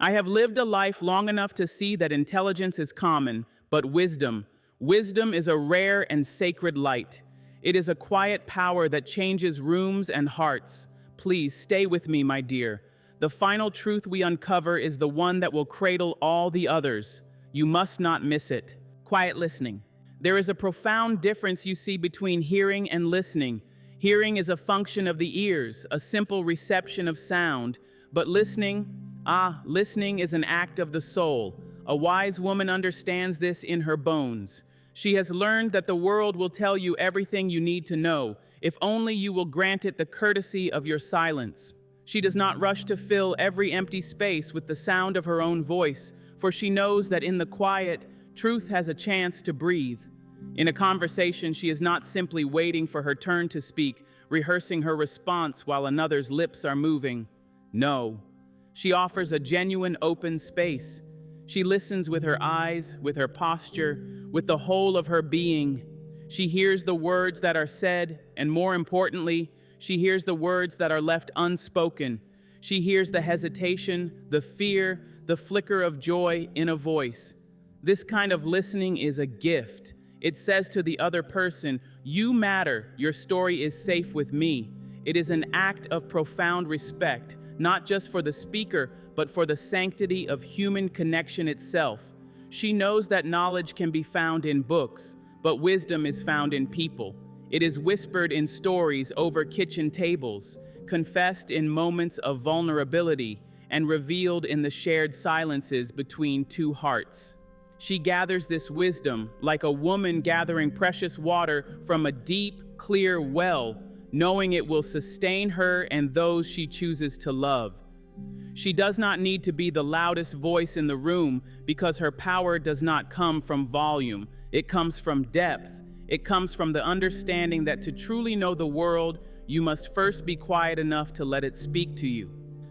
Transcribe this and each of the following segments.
I have lived a life long enough to see that intelligence is common, but wisdom is a rare and sacred light. It is a quiet power that changes rooms and hearts. Please stay with me, my dear. The final truth we uncover is the one that will cradle all the others. You must not miss it. Quiet listening. There is a profound difference you see between hearing and listening. Hearing is a function of the ears, a simple reception of sound, but listening is an act of the soul. A wise woman understands this in her bones. She has learned that the world will tell you everything you need to know, if only you will grant it the courtesy of your silence. She does not rush to fill every empty space with the sound of her own voice, for she knows that in the quiet, truth has a chance to breathe. In a conversation, she is not simply waiting for her turn to speak, rehearsing her response while another's lips are moving. No. She offers a genuine open space. She listens with her eyes, with her posture, with the whole of her being. She hears the words that are said, and more importantly, she hears the words that are left unspoken. She hears the hesitation, the fear, the flicker of joy in a voice. This kind of listening is a gift. It says to the other person, "You matter, your story is safe with me." It is an act of profound respect, not just for the speaker, but for the sanctity of human connection itself. She knows that knowledge can be found in books, but wisdom is found in people. It is whispered in stories over kitchen tables, confessed in moments of vulnerability, and revealed in the shared silences between two hearts. She gathers this wisdom like a woman gathering precious water from a deep, clear well, knowing it will sustain her and those she chooses to love. She does not need to be the loudest voice in the room because her power does not come from volume. It comes from depth. It comes from the understanding that to truly know the world, you must first be quiet enough to let it speak to you.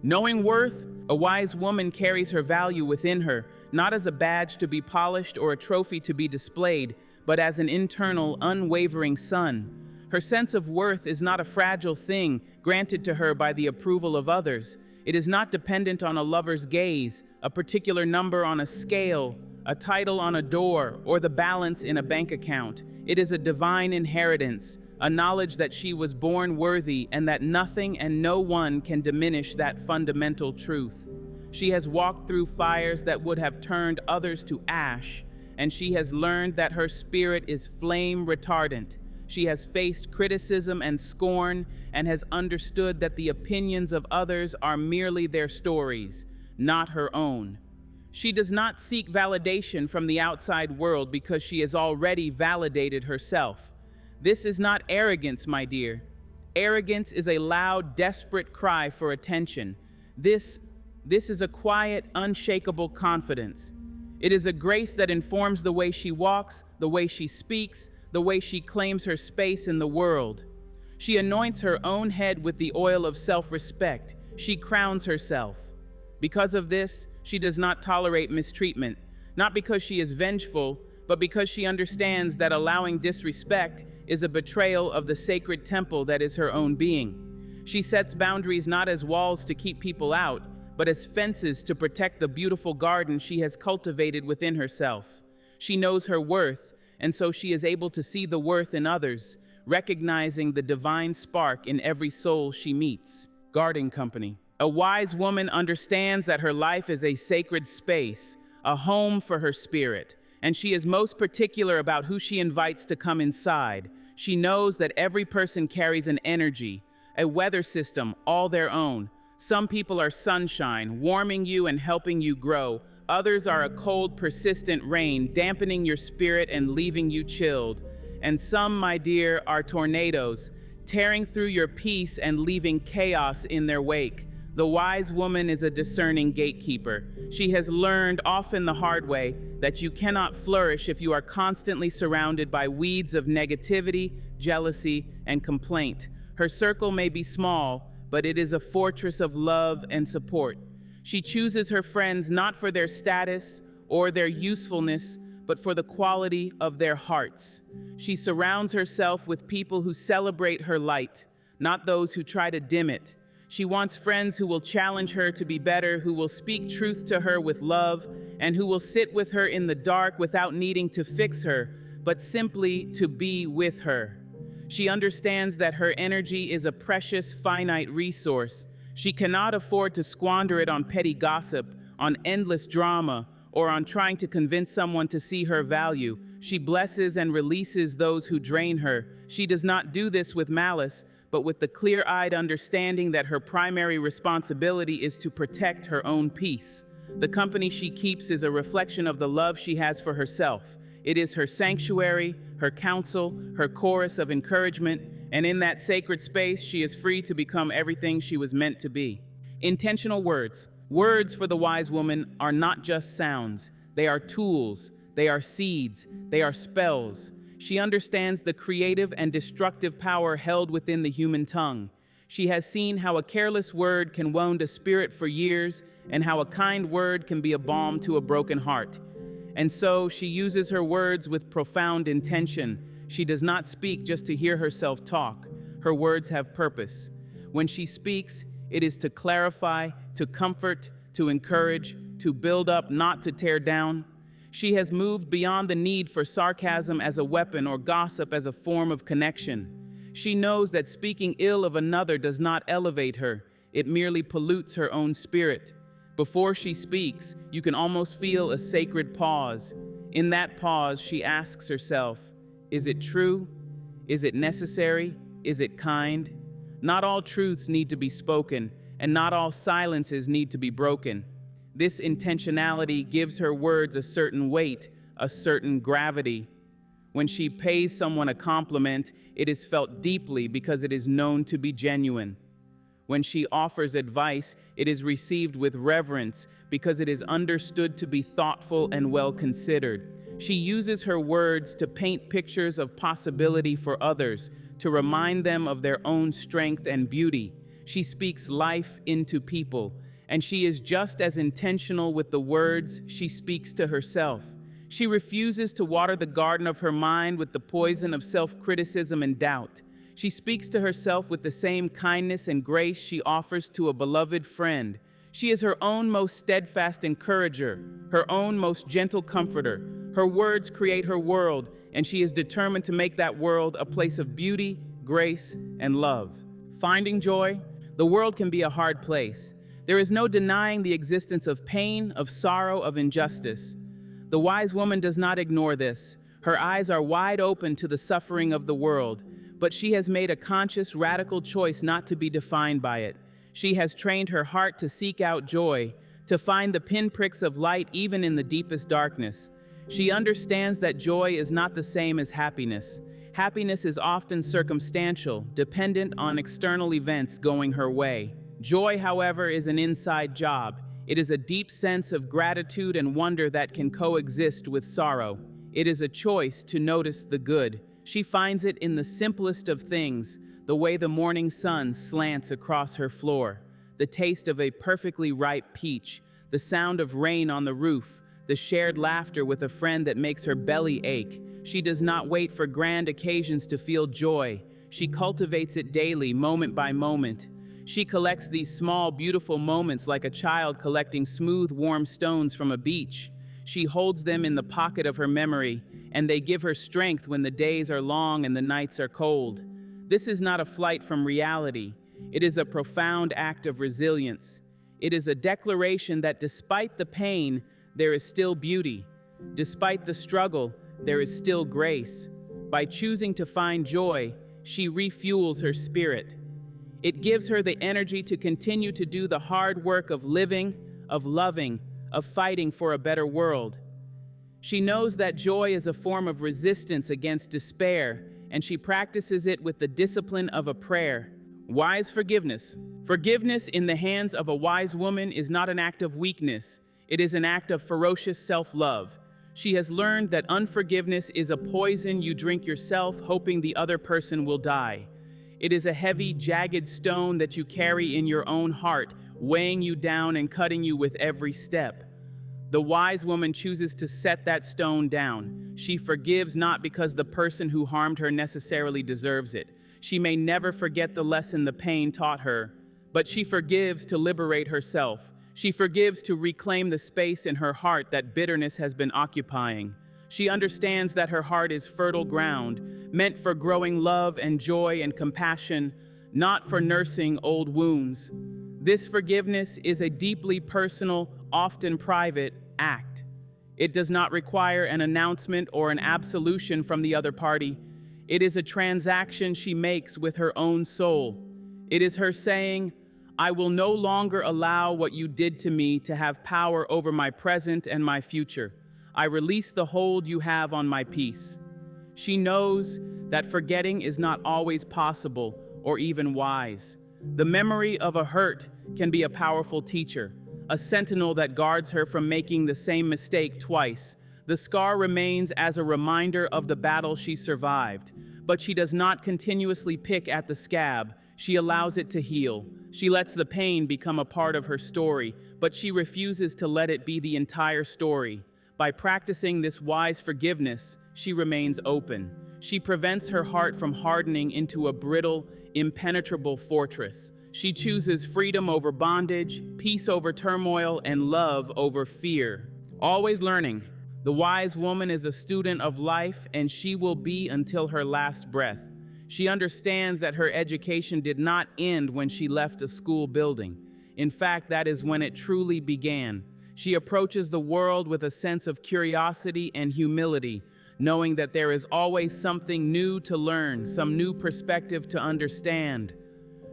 Knowing worth, a wise woman carries her value within her, not as a badge to be polished or a trophy to be displayed, but as an internal, unwavering sun. Her sense of worth is not a fragile thing granted to her by the approval of others. It is not dependent on a lover's gaze, a particular number on a scale, a title on a door, or the balance in a bank account. It is a divine inheritance, a knowledge that she was born worthy and that nothing and no one can diminish that fundamental truth. She has walked through fires that would have turned others to ash, and she has learned that her spirit is flame retardant. She has faced criticism and scorn and has understood that the opinions of others are merely their stories, not her own. She does not seek validation from the outside world because she has already validated herself. This is not arrogance, my dear. Arrogance is a loud, desperate cry for attention. This is a quiet, unshakable confidence. It is a grace that informs the way she walks, the way she speaks, the way she claims her space in the world. She anoints her own head with the oil of self-respect. She crowns herself. Because of this, she does not tolerate mistreatment, not because she is vengeful, but because she understands that allowing disrespect is a betrayal of the sacred temple that is her own being. She sets boundaries not as walls to keep people out, but as fences to protect the beautiful garden she has cultivated within herself. She knows her worth, and so she is able to see the worth in others, recognizing the divine spark in every soul she meets. Guarding company. A wise woman understands that her life is a sacred space, a home for her spirit, and she is most particular about who she invites to come inside. She knows that every person carries an energy, a weather system all their own. Some people are sunshine, warming you and helping you grow. Others are a cold, persistent rain, dampening your spirit and leaving you chilled. And some, my dear, are tornadoes, tearing through your peace and leaving chaos in their wake. The wise woman is a discerning gatekeeper. She has learned, often the hard way, that you cannot flourish if you are constantly surrounded by weeds of negativity, jealousy, and complaint. Her circle may be small, but it is a fortress of love and support. She chooses her friends not for their status or their usefulness, but for the quality of their hearts. She surrounds herself with people who celebrate her light, not those who try to dim it. She wants friends who will challenge her to be better, who will speak truth to her with love, and who will sit with her in the dark without needing to fix her, but simply to be with her. She understands that her energy is a precious, finite resource. She cannot afford to squander it on petty gossip, on endless drama, or on trying to convince someone to see her value. She blesses and releases those who drain her. She does not do this with malice, but with the clear-eyed understanding that her primary responsibility is to protect her own peace. The company she keeps is a reflection of the love she has for herself. It is her sanctuary, her counsel, her chorus of encouragement, and in that sacred space, she is free to become everything she was meant to be. Intentional words. Words for the wise woman are not just sounds. They are tools, they are seeds, they are spells. She understands the creative and destructive power held within the human tongue. She has seen how a careless word can wound a spirit for years, and how a kind word can be a balm to a broken heart. And so she uses her words with profound intention. She does not speak just to hear herself talk. Her words have purpose. When she speaks, it is to clarify, to comfort, to encourage, to build up, not to tear down. She has moved beyond the need for sarcasm as a weapon or gossip as a form of connection. She knows that speaking ill of another does not elevate her. It merely pollutes her own spirit. Before she speaks, you can almost feel a sacred pause. In that pause, she asks herself, is it true? Is it necessary? Is it kind? Not all truths need to be spoken, and not all silences need to be broken. This intentionality gives her words a certain weight, a certain gravity. When she pays someone a compliment, it is felt deeply because it is known to be genuine. When she offers advice, it is received with reverence because it is understood to be thoughtful and well considered. She uses her words to paint pictures of possibility for others, to remind them of their own strength and beauty. She speaks life into people, and she is just as intentional with the words she speaks to herself. She refuses to water the garden of her mind with the poison of self-criticism and doubt. She speaks to herself with the same kindness and grace she offers to a beloved friend. She is her own most steadfast encourager, her own most gentle comforter. Her words create her world, and she is determined to make that world a place of beauty, grace, and love. Finding joy? The world can be a hard place. There is no denying the existence of pain, of sorrow, of injustice. The wise woman does not ignore this. Her eyes are wide open to the suffering of the world, but she has made a conscious, radical choice not to be defined by it. She has trained her heart to seek out joy, to find the pinpricks of light even in the deepest darkness. She understands that joy is not the same as happiness. Happiness is often circumstantial, dependent on external events going her way. Joy, however, is an inside job. It is a deep sense of gratitude and wonder that can coexist with sorrow. It is a choice to notice the good. She finds it in the simplest of things, the way the morning sun slants across her floor, the taste of a perfectly ripe peach, the sound of rain on the roof, the shared laughter with a friend that makes her belly ache. She does not wait for grand occasions to feel joy. She cultivates it daily, moment by moment. She collects these small, beautiful moments like a child collecting smooth, warm stones from a beach. She holds them in the pocket of her memory, and they give her strength when the days are long and the nights are cold. This is not a flight from reality. It is a profound act of resilience. It is a declaration that despite the pain, there is still beauty. Despite the struggle, there is still grace. By choosing to find joy, she refuels her spirit. It gives her the energy to continue to do the hard work of living, of loving, of fighting for a better world. She knows that joy is a form of resistance against despair, and she practices it with the discipline of a prayer. Wise forgiveness. Forgiveness in the hands of a wise woman is not an act of weakness. It is an act of ferocious self-love. She has learned that unforgiveness is a poison you drink yourself, hoping the other person will die. It is a heavy, jagged stone that you carry in your own heart, weighing you down and cutting you with every step. The wise woman chooses to set that stone down. She forgives not because the person who harmed her necessarily deserves it. She may never forget the lesson the pain taught her, But she forgives to liberate herself. She forgives to reclaim the space in her heart that bitterness has been occupying. She understands that her heart is fertile ground, meant for growing love and joy and compassion, not for nursing old wounds. This forgiveness is a deeply personal, often private, act. It does not require an announcement or an absolution from the other party. It is a transaction she makes with her own soul. It is her saying, "I will no longer allow what you did to me to have power over my present and my future. I release the hold you have on my peace." She knows that forgetting is not always possible or even wise. The memory of a hurt can be a powerful teacher, a sentinel that guards her from making the same mistake twice. The scar remains as a reminder of the battle she survived, but she does not continuously pick at the scab. She allows it to heal. She lets the pain become a part of her story, but she refuses to let it be the entire story. By practicing this wise forgiveness, she remains open. She prevents her heart from hardening into a brittle, impenetrable fortress. She chooses freedom over bondage, peace over turmoil, and love over fear. Always learning. The wise woman is a student of life, and she will be until her last breath. She understands that her education did not end when she left a school building. In fact, that is when it truly began. She approaches the world with a sense of curiosity and humility, knowing that there is always something new to learn, some new perspective to understand.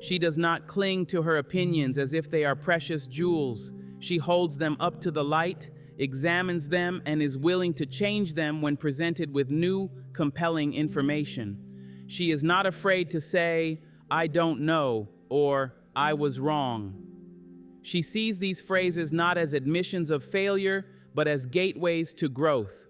She does not cling to her opinions as if they are precious jewels. She holds them up to the light, examines them, and is willing to change them when presented with new, compelling information. She is not afraid to say, "I don't know," or "I was wrong." She sees these phrases not as admissions of failure, but as gateways to growth.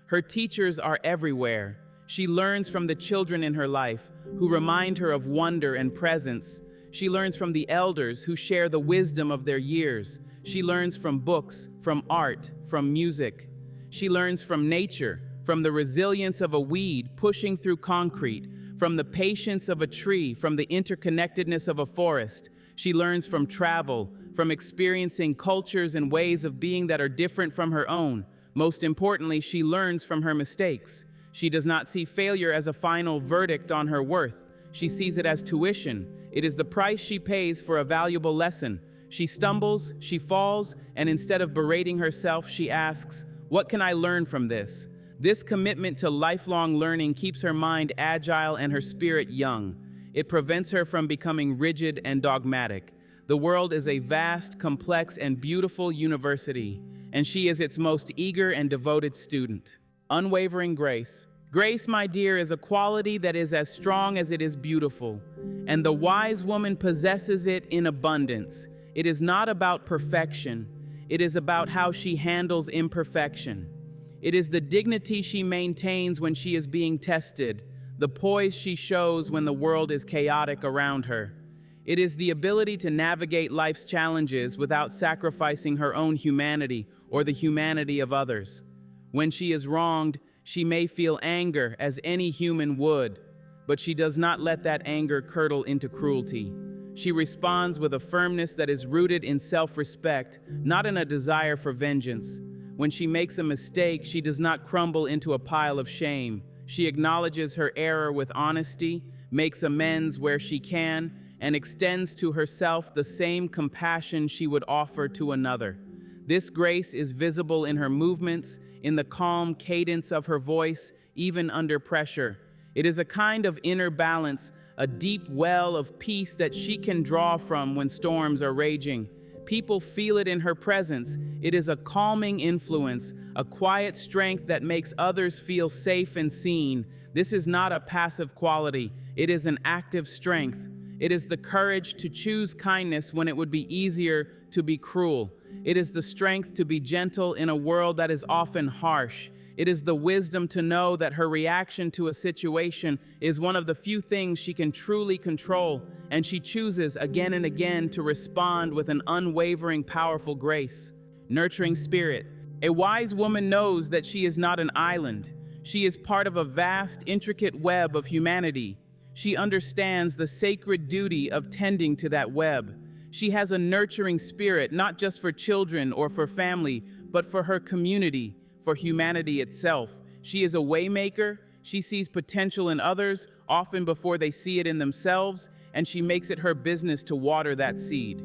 Her teachers are everywhere. She learns from the children in her life, who remind her of wonder and presence. She learns from the elders who share the wisdom of their years. She learns from books, from art, from music. She learns from nature, from the resilience of a weed pushing through concrete, from the patience of a tree, from the interconnectedness of a forest. She learns from travel, from experiencing cultures and ways of being that are different from her own. Most importantly, she learns from her mistakes. She does not see failure as a final verdict on her worth. She sees it as tuition. It is the price she pays for a valuable lesson. She stumbles, she falls, and instead of berating herself, she asks, "What can I learn from this?" This commitment to lifelong learning keeps her mind agile and her spirit young. It prevents her from becoming rigid and dogmatic. The world is a vast, complex, and beautiful university, and she is its most eager and devoted student. Unwavering grace. Grace, my dear, is a quality that is as strong as it is beautiful, and the wise woman possesses it in abundance. It is not about perfection. It is about how she handles imperfection. It is the dignity she maintains when she is being tested, the poise she shows when the world is chaotic around her. It is the ability to navigate life's challenges without sacrificing her own humanity or the humanity of others. When she is wronged, she may feel anger, as any human would, but she does not let that anger curdle into cruelty. She responds with a firmness that is rooted in self-respect, not in a desire for vengeance. When she makes a mistake, she does not crumble into a pile of shame. She acknowledges her error with honesty, makes amends where she can, and extends to herself the same compassion she would offer to another. This grace is visible in her movements, in the calm cadence of her voice, even under pressure. It is a kind of inner balance, a deep well of peace that she can draw from when storms are raging. People feel it in her presence. It is a calming influence, a quiet strength that makes others feel safe and seen. This is not a passive quality. It is an active strength. It is the courage to choose kindness when it would be easier to be cruel. It is the strength to be gentle in a world that is often harsh. It is the wisdom to know that her reaction to a situation is one of the few things she can truly control, and she chooses again and again to respond with an unwavering, powerful grace. Nurturing spirit. A wise woman knows that she is not an island. She is part of a vast, intricate web of humanity. She understands the sacred duty of tending to that web. She has a nurturing spirit, not just for children or for family, but for her community, for humanity itself. She is a waymaker. She sees potential in others, often before they see it in themselves, and she makes it her business to water that seed.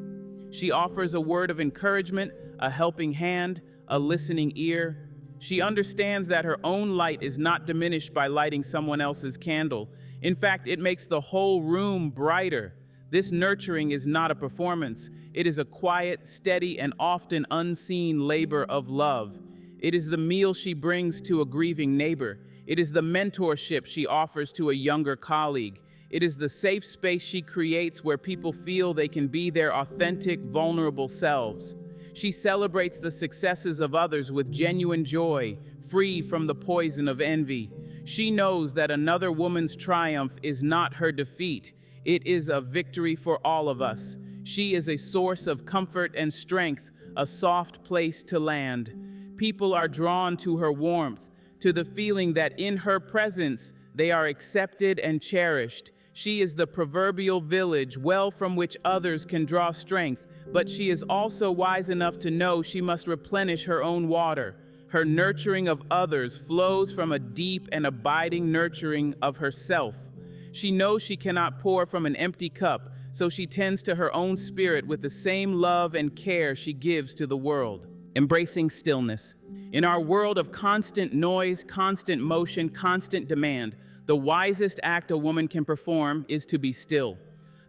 She offers a word of encouragement, a helping hand, a listening ear. She understands that her own light is not diminished by lighting someone else's candle. In fact, it makes the whole room brighter. This nurturing is not a performance. It is a quiet, steady, and often unseen labor of love. It is the meal she brings to a grieving neighbor. It is the mentorship she offers to a younger colleague. It is the safe space she creates where people feel they can be their authentic, vulnerable selves. She celebrates the successes of others with genuine joy, free from the poison of envy. She knows that another woman's triumph is not her defeat. It is a victory for all of us. She is a source of comfort and strength, a soft place to land. People are drawn to her warmth, to the feeling that in her presence they are accepted and cherished. She is the proverbial village well from which others can draw strength, but she is also wise enough to know she must replenish her own water. Her nurturing of others flows from a deep and abiding nurturing of herself. She knows she cannot pour from an empty cup, so she tends to her own spirit with the same love and care she gives to the world. Embracing stillness. In our world of constant noise, constant motion, constant demand, the wisest act a woman can perform is to be still.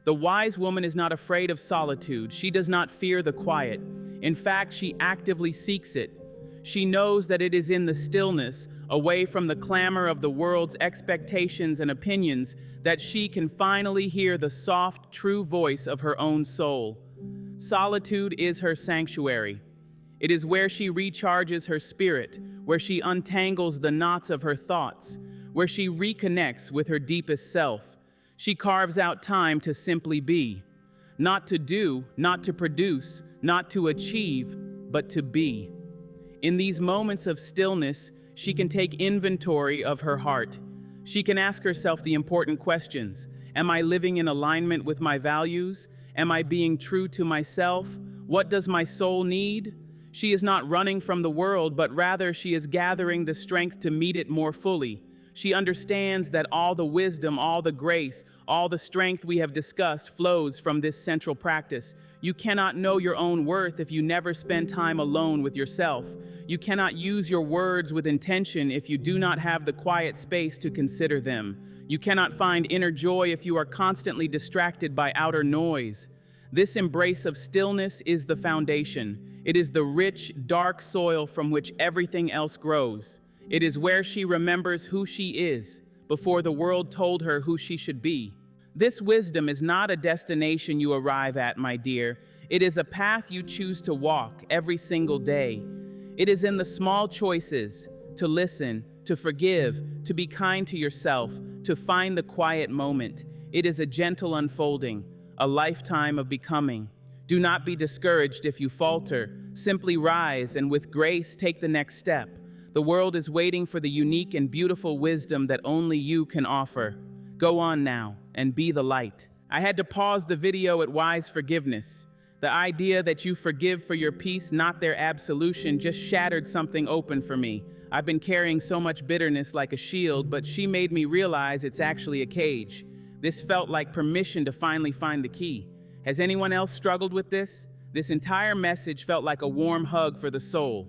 The wise woman is not afraid of solitude. She does not fear the quiet. In fact, she actively seeks it. She knows that it is in the stillness, away from the clamor of the world's expectations and opinions, that she can finally hear the soft, true voice of her own soul. Solitude is her sanctuary. It is where she recharges her spirit, where she untangles the knots of her thoughts, where she reconnects with her deepest self. She carves out time to simply be. Not to do, not to produce, not to achieve, but to be. In these moments of stillness, she can take inventory of her heart. She can ask herself the important questions. Am I living in alignment with my values? Am I being true to myself? What does my soul need? She is not running from the world, but rather she is gathering the strength to meet it more fully. She understands that all the wisdom, all the grace, all the strength we have discussed flows from this central practice. You cannot know your own worth if you never spend time alone with yourself. You cannot use your words with intention if you do not have the quiet space to consider them. You cannot find inner joy if you are constantly distracted by outer noise. This embrace of stillness is the foundation. It is the rich, dark soil from which everything else grows. It is where she remembers who she is before the world told her who she should be. This wisdom is not a destination you arrive at, my dear. It is a path you choose to walk every single day. It is in the small choices, to listen, to forgive, to be kind to yourself, to find the quiet moment. It is a gentle unfolding, a lifetime of becoming. Do not be discouraged if you falter. Simply rise and with grace take the next step. The world is waiting for the unique and beautiful wisdom that only you can offer. Go on now and be the light. I had to pause the video at wise forgiveness. The idea that you forgive for your peace, not their absolution, just shattered something open for me. I've been carrying so much bitterness like a shield, but she made me realize it's actually a cage. This felt like permission to finally find the key. Has anyone else struggled with this? This entire message felt like a warm hug for the soul.